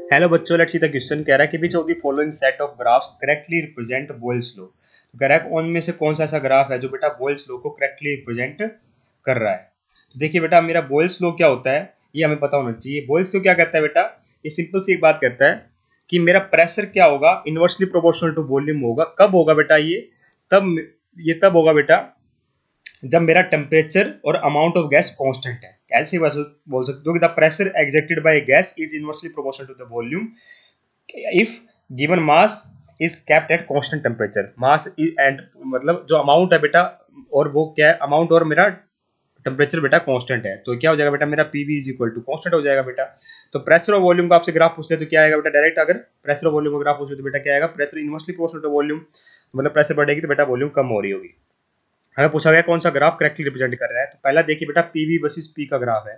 Hello बच्चों, let's see the question. कह रहा है कि which of the following set of graphs correctly represent Boyle's law. तो कह रहा है उनमें से कौन सा ऐसा ग्राफ है जो बेटा बोयल्स लॉ को करेक्टली रिप्रेजेंट कर रहा है। तो देखिए बेटा, मेरा बोयल्स लॉ क्या होता है ये हमें पता होना चाहिए। बोयल्स लॉ क्या कहता है बेटा, ये सिंपल सी एक बात कहता है कि मेरा प्रेशर क्या होगा, इनवर्सली प्रोपोर्शनल टू वॉल्यूम होगा। कब होगा बेटा तब होगा बेटा जब मेरा टेम्परेचर और अमाउंट ऑफ गैस कांस्टेंट है। ऐसे बोल सकते हो कि the pressure exerted by gas is inversely proportional to the volume if given mass is kept at constant temperature. Mass and मतलब जो अमाउंट है बेटा, और वो क्या है, अमाउंट और मेरा टेम्परेचर बेटा कांस्टेंट है, तो क्या हो जाएगा बेटा, मेरा PV is equal to constant हो जाएगा बेटा। तो प्रेशर और वॉल्यूम का आपसे ग्राफ पूछ ले तो क्या आएगा बेटा, डायरेक्ट अगर प्रेशर और वॉल्यूम का ग्राफ पूछ ले तो बेटा क्या आएगा, pressure inversely proportional to volume, मतलब प्रेशर बढ़ेगी तो बेटा वॉल्यूम कम हो रही होगी। हमें पूछा गया कौन सा ग्राफ करेक्टली रिप्रेजेंट कर रहा है। तो पहला देखिए बेटा, पीवी वर्सेस पी का ग्राफ है।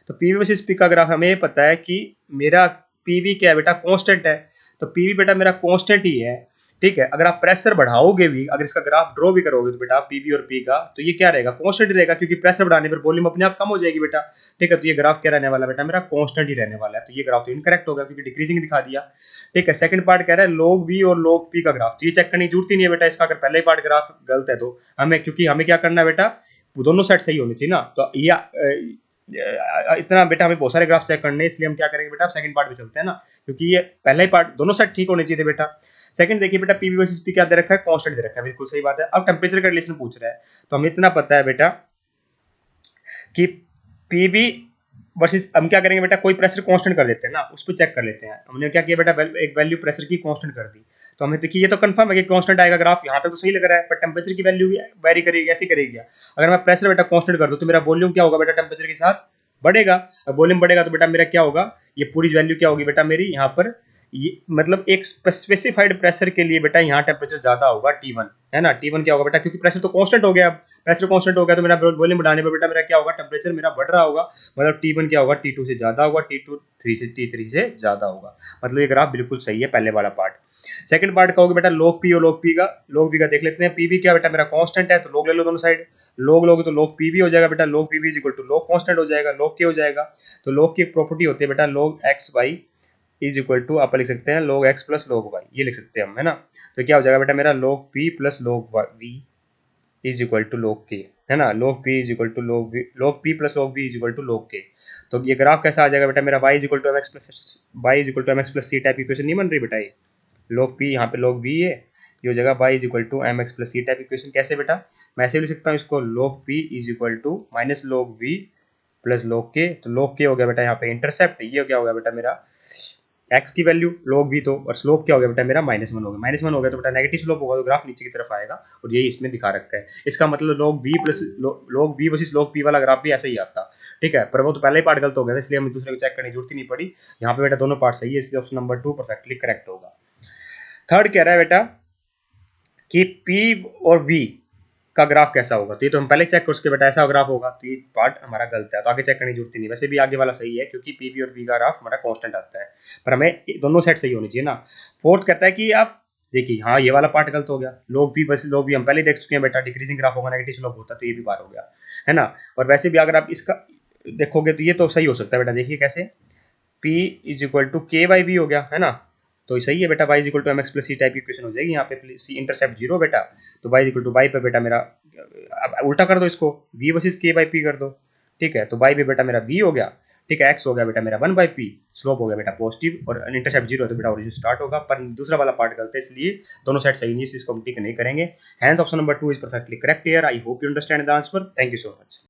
तो पीवी वर्सेस पी का ग्राफ हमें ये पता है कि मेरा पीवी क्या है बेटा, कांस्टेंट है। तो पीवी बेटा मेरा कांस्टेंट ही है, ठीक है। अगर आप प्रेशर बढ़ाओगे भी, अगर इसका ग्राफ ड्रॉ भी करोगे तो बेटा पीवी और पी का, तो ये क्या रहेगा, कांस्टेंट ही रहेगा, क्योंकि प्रेशर बढ़ाने पर वॉल्यूम अपने आप कम हो जाएगी बेटा, ठीक है। तो ये ग्राफ क्या रहने वाला बेटा, मेरा कांस्टेंट ही रहने वाला है। तो ये ग्राफ तो इनकरेक्ट होगा क्योंकि डिक्रीजिंग दिखा दिया, ठीक है। सेकंड पार्ट कह रहा है लॉग वी और लॉग पी का ग्राफ। तो ये चेक करने की जरूरत ही नहीं है बेटा इसका, अगर पहले ही पार्ट ग्राफ गलत है तो हमें, क्योंकि हमें क्या करना है बेटा, दोनों साइड सही होनी चाहिए ना। तो ये इतना बेटा हमें बहुत सारे ग्राफ चेक करने, इसलिए हम क्या करेंगे बेटा, सेकंड पार्ट पे चलते हैं ना, क्योंकि ये पहला ही पार्ट दोनों साइड ठीक होने चाहिए थे बेटा। सेकंड देखिए बेटा, पीवी वर्सेस पी क्या दे रखा है, कांस्टेंट दे रखा है, बिल्कुल सही बात है। अब टेम्परेचर का रिलेशन पूछ रहा है, तो हमें इतना पता है बेटा कि पीवी वर्सेस, हम क्या करेंगे बेटा, कोई प्रेशर कांस्टेंट कर देते हैं ना, उस पर चेक कर लेते हैं। हमने क्या किया बेटा, एक वैल्यू प्रेशर की कांस्टेंट कर दी, तो हमें देखिए ये तो कंफर्म है कि कांस्टेंट आएगा ग्राफ, यहाँ तक तो सही लग रहा है। पर टेम्परेचर की वैल्यू भी वेरी करेगी, ऐसी करेगी। अगर मैं प्रेशर बेटा कांस्टेंट कर दूं तो मेरा वॉल्यूम क्या होगा बेटा, टेम्परेचर के साथ बढ़ेगा। वॉल्यूम बढ़ेगा तो बेटा मेरा क्या होगा, ये पूरी वैल्यू क्या होगी बेटा मेरी, यहाँ पर ये मतलब एक स्पेसिफाइड प्रेशर के लिए बेटा यहाँ टेम्परेचर ज्यादा होगा, T1 है ना। T1 क्या होगा बेटा, क्योंकि प्रेशर तो कांस्टेंट हो गया। अब प्रेशर कांस्टेंट हो गया तो मेरा वॉल्यूम बढ़ाने पर बेटा मेरा क्या होगा, टेम्परेचर मेरा बढ़ रहा होगा, मतलब T1 क्या होगा, T2 से ज्यादा होगा, T3 से ज्यादा होगा। मतलब ये ग्राफ बिल्कुल सही है, पहले वाला पार्ट। सेकंड पार्ट कहोगे बेटा लॉग पी और लॉग वी का देख लेते हैं। पीवी क्या बेटा मेरा कांस्टेंट है, तो लॉग ले लो दोनों साइड, लॉग लोगे तो लॉग पीवी हो जाएगा बेटा, log PV is equal to log constant हो जाएगा, लॉग के हो जाएगा। तो लॉग की प्रॉपर्टी होती है बेटा, log X Y is equal to, आप लिख सकते हैं log X plus log Y, ये लिख सकते हैं हम, है ना। तो क्या हो जाएगा बेटा, मेरा log P plus log V is equal to log K, है ना। Log P is equal to log P plus log V is equal to log K. तो ये ग्राफ कैसा आ जाएगा बेटा, मेरा y is equal to M X plus C type equation नहीं बन रही बेटा, ये लॉग पी यहाँ पे लॉग वी है, ये हो जाएगा y is equal to M X plus C type equation. कैसे बेटा, मैं ऐसे भी लिख सकता हूँ इसको, log P is equal to minus log V plus log K. तो लॉग के हो गया बेटा यहाँ पे इंटरसेप्ट, ये क्या हो गया बेटा मेरा एक्स की वैल्यू, लॉग वी तो, और स्लोप क्या हो गया बेटा मेरा -1 हो गया। -1 हो गया तो बेटा नेगेटिव स्लोप होगा, तो ग्राफ नीचे की तरफ आएगा, और यही इसमें दिखा रखा है। इसका मतलब log V versus log P वाला ग्राफ भी ऐसा ही आता, ठीक है। पर वो तो पहले ही पार्ट गलत हो गया था, इसलिए हमें दूसरे को चेक करने की जरूरत ही नहीं पड़ी। यहाँ पे बेटा दोनों पार्ट सही है, इसलिए ऑप्शन नंबर 2 परफेक्टली करेक्ट होगा। थर्ड कह रहा है बेटा कि पी और वी का ग्राफ कैसा होगा, तो ये तो हम पहले चेक कर उसके बेटा ऐसा ग्राफ होगा, तो ये पार्ट हमारा गलत है, तो आगे चेक करने की जरूरत ही नहीं। वैसे भी आगे वाला सही है क्योंकि पीवी और वी का ग्राफ हमारा कांस्टेंट आता है, पर हमें दोनों साइड सही होनी चाहिए ना। फोर्थ कहता है कि आप देखिए, हाँ ये वाला पार्ट गलत हो गया, लॉग वी बस लॉग वी हम पहले देख चुके हैं बेटा, डिक्रीजिंग ग्राफ होगा, नेगेटिव स्लोप होता है, तो ये भी बार हो गया, है ना। और वैसे भी अगर आप इसका देखोगे तो ये तो सही हो सकता है बेटा, देखिए कैसे, P is equal to K by V हो गया, है ना। तो सही है बेटा, y is equal to M X plus C type की इक्वेशन हो जाएगी। यहाँ पे सी इंटरसेप्ट 0 बेटा, तो y is equal to Y पे बेटा मेरा, अब उल्टा कर दो इसको, v versus K by P कर दो, ठीक है। तो y पे बेटा मेरा v हो गया, ठीक है, x हो गया बेटा मेरा 1 बाई पी, स्लोप हो गया बेटा पॉजिटिव, और इंटरसेप्ट 0 है तो बेटा ओरिजिन स्टार्ट होगा। पर दूसरा वाला पार्ट गलत है, इसलिए दोनों साइड सही नहीं है, इसको हम टिक नहीं करेंगे। Hence option number 2 is perfectly correct here. I hope you understand the answer. Thank you so much.